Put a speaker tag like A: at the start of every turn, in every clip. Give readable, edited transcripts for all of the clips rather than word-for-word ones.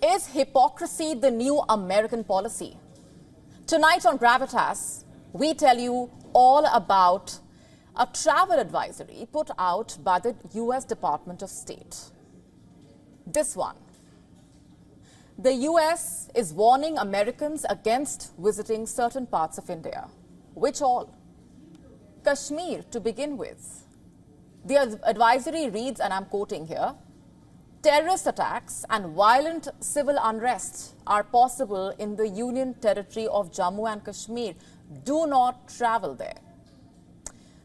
A: Is hypocrisy the new American policy? Tonight on Gravitas, we tell you all about a travel advisory put out by the US Department of State. This one. The US is warning Americans against visiting certain parts of India. Which all? Kashmir to begin with. The advisory reads, and I'm quoting here, terrorist attacks and violent civil unrest are possible in the Union territory of Jammu and Kashmir. Do not travel there.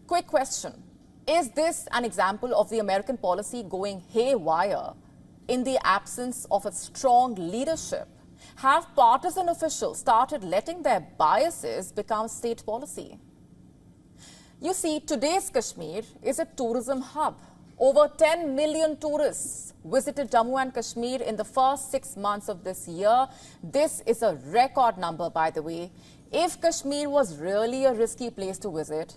A: Quick question. Is this an example of the American policy going haywire in the absence of a strong leadership? Have partisan officials started letting their biases become state policy? You see, today's Kashmir is a tourism hub. Over 10 million tourists visited Jammu and Kashmir in the first 6 months of this year. This is a record number, by the way. If Kashmir was really a risky place to visit,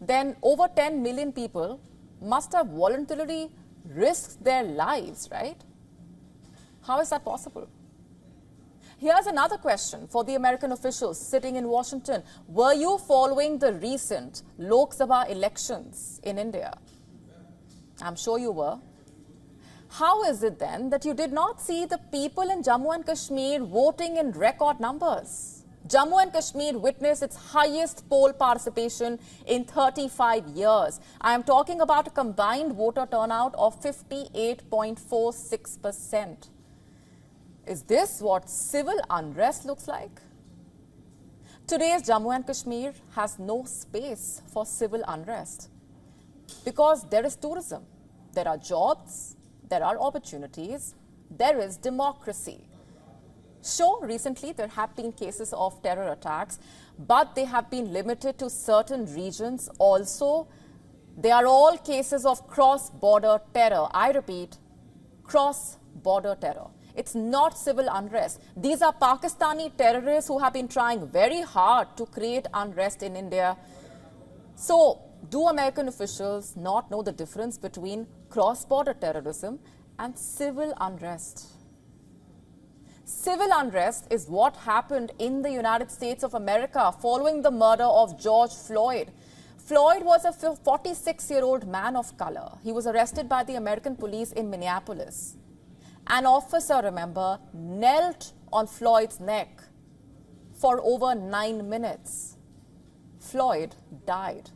A: then over 10 million people must have voluntarily risked their lives, right? How is that possible? Here's another question for the American officials sitting in Washington. Were you following the recent Lok Sabha elections in India? I'm sure you were. How is it then that you did not see the people in Jammu and Kashmir voting in record numbers? Jammu and Kashmir witnessed its highest poll participation in 35 years. I am talking about a combined voter turnout of 58.46%. Is this what civil unrest looks like? Today's Jammu and Kashmir has no space for civil unrest because there is tourism, there are jobs, there are opportunities, there is democracy. Sure, recently there have been cases of terror attacks, but they have been limited to certain regions. Also, they are all cases of cross-border terror. I repeat, cross-border terror. It's not civil unrest. These are Pakistani terrorists who have been trying very hard to create unrest in India. So, do American officials not know the difference between cross-border terrorism and civil unrest? Civil unrest is what happened in the United States of America following the murder of George Floyd. Floyd was a 46-year-old man of color. He was arrested by the American police in Minneapolis. An officer, remember, knelt on Floyd's neck for over 9 minutes. Floyd died.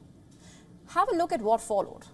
A: Have a look at what followed.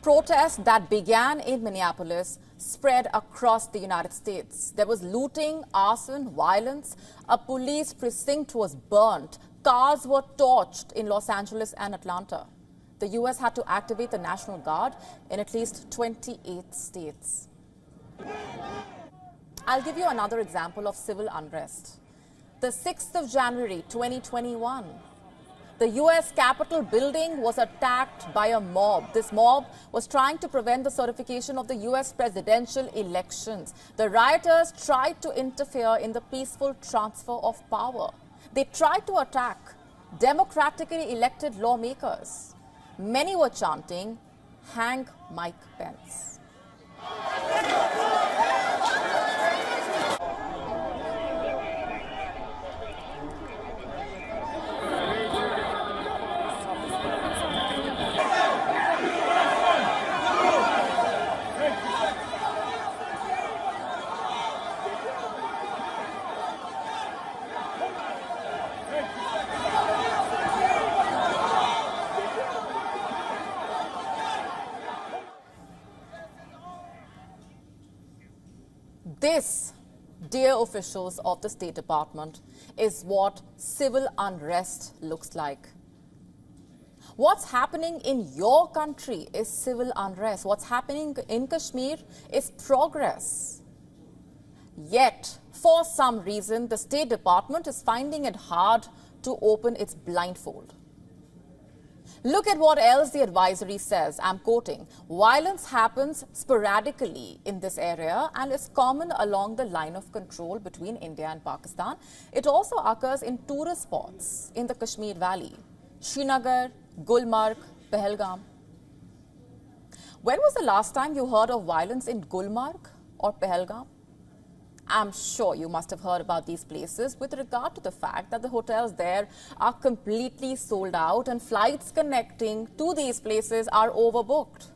A: Protests that began in Minneapolis spread across the United States. There was looting, arson, violence. A police precinct was burnt. Cars were torched in Los Angeles and Atlanta. The U.S. had to activate the National Guard in at least 28 states. I'll give you another example of civil unrest. The 6th of January, 2021. The U.S. Capitol building was attacked by a mob. This mob was trying to prevent the certification of the U.S. presidential elections. The rioters tried to interfere in the peaceful transfer of power. They tried to attack democratically elected lawmakers. Many were chanting, "Hang Mike Pence." This, dear officials of the State Department, is what civil unrest looks like. What's happening in your country is civil unrest. What's happening in Kashmir is progress. Yet, for some reason, the State Department is finding it hard to open its blindfold. Look at what else the advisory says. I'm quoting, violence happens sporadically in this area and is common along the line of control between India and Pakistan. It also occurs in tourist spots in the Kashmir Valley, Srinagar, Gulmarg, Pahalgam. When was the last time you heard of violence in Gulmarg or Pahalgam? I'm sure you must have heard about these places with regard to the fact that the hotels there are completely sold out and flights connecting to these places are overbooked.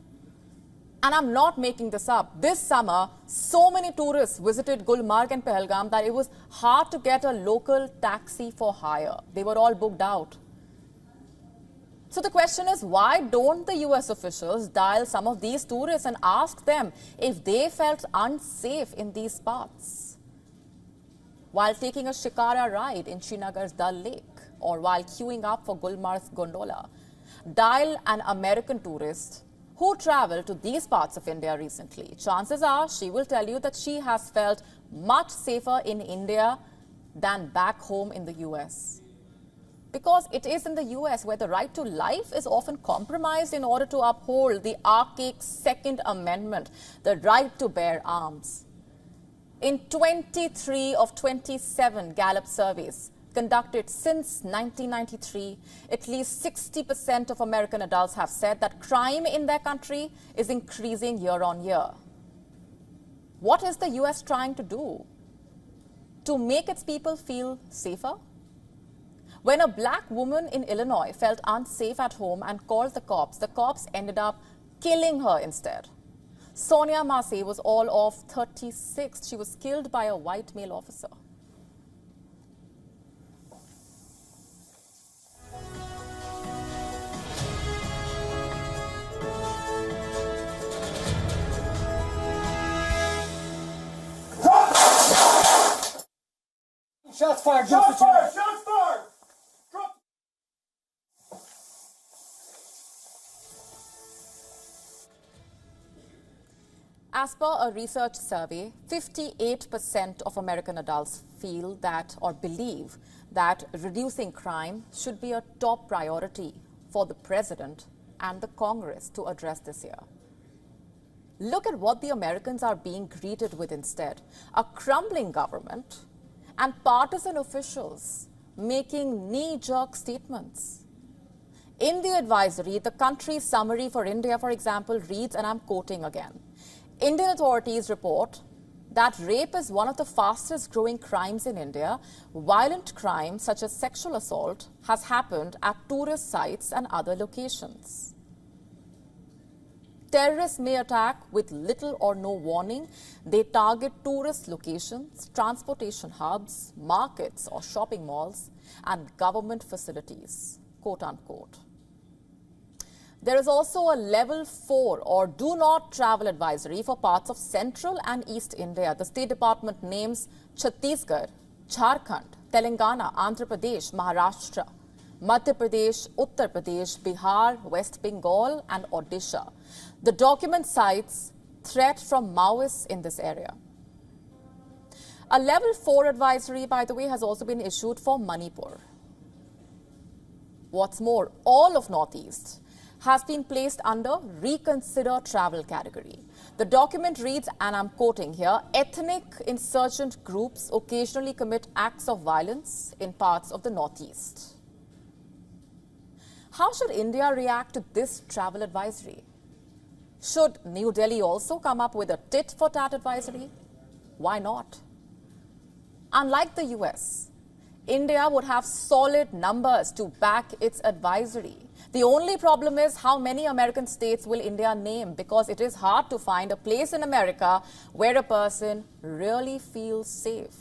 A: And I'm not making this up. This summer, so many tourists visited Gulmarg and Pahalgam that it was hard to get a local taxi for hire. They were all booked out. So the question is, why don't the US officials dial some of these tourists and ask them if they felt unsafe in these spots while taking a shikara ride in Srinagar's Dal Lake or while queuing up for Gulmarg's gondola? Dial an American tourist who traveled to these parts of India recently. Chances are she will tell you that she has felt much safer in India than back home in the US. Because it is in the US where the right to life is often compromised in order to uphold the archaic Second Amendment, the right to bear arms. In 23 of 27 Gallup surveys conducted since 1993, at least 60% of American adults have said that crime in their country is increasing year on year. What is the US trying to do to make its people feel safer? When a black woman in Illinois felt unsafe at home and called the cops ended up killing her instead. Sonia Massey was all of 36. She was killed by a white male officer.
B: Shots fired!
C: Shots fired! Shots fired!
A: As per a research survey, 58% of American adults feel that or believe that reducing crime should be a top priority for the president and the Congress to address this year. Look at what the Americans are being greeted with instead: a crumbling government and partisan officials making knee-jerk statements. In the advisory, the country's summary for India, for example, reads, and I'm quoting again, Indian authorities report that rape is one of the fastest growing crimes in India. Violent crime such as sexual assault has happened at tourist sites and other locations. Terrorists may attack with little or no warning. They target tourist locations, transportation hubs, markets or shopping malls, and government facilities, quote unquote. There is also a level 4 or do not travel advisory for parts of central and east India. The State Department names Chhattisgarh, Jharkhand, Telangana, Andhra Pradesh, Maharashtra, Madhya Pradesh, Uttar Pradesh, Bihar, West Bengal and Odisha. The document cites threat from Maoists in this area. A level 4 advisory, by the way, has also been issued for Manipur. What's more, all of Northeast has been placed under reconsider travel category. The document reads, and I'm quoting here, ethnic insurgent groups occasionally commit acts of violence in parts of the Northeast. How should India react to this travel advisory? Should New Delhi also come up with a tit-for-tat advisory? Why not? Unlike the US, India would have solid numbers to back its advisory. The only problem is how many American states will India name, because it is hard to find a place in America where a person really feels safe.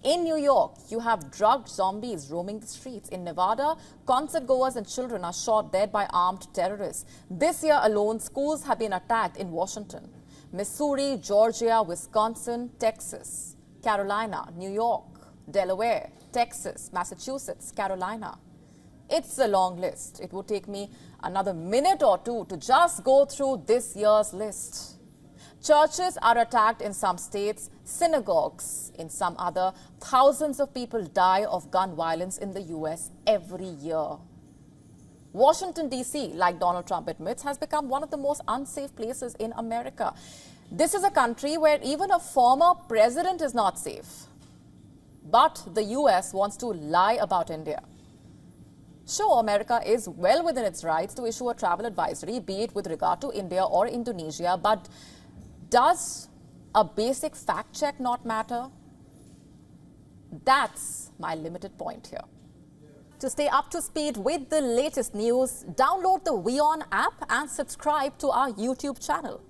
A: In New York, you have drugged zombies roaming the streets. In Nevada, concert goers and children are shot dead by armed terrorists. This year alone, schools have been attacked in Washington, Missouri, Georgia, Wisconsin, Texas, Carolina, New York, Delaware, Texas, Massachusetts, Carolina. It's a long list. It would take me another minute or two to just go through this year's list. Churches are attacked in some states, synagogues in some other. Thousands of people die of gun violence in the US every year. Washington, D.C., like Donald Trump admits, has become one of the most unsafe places in America. This is a country where even a former president is not safe. But the US wants to lie about India. Sure, America is well within its rights to issue a travel advisory, be it with regard to India or Indonesia, but does a basic fact check not matter? That's my limited point here. To stay up to speed with the latest news, download the WION app and subscribe to our YouTube channel.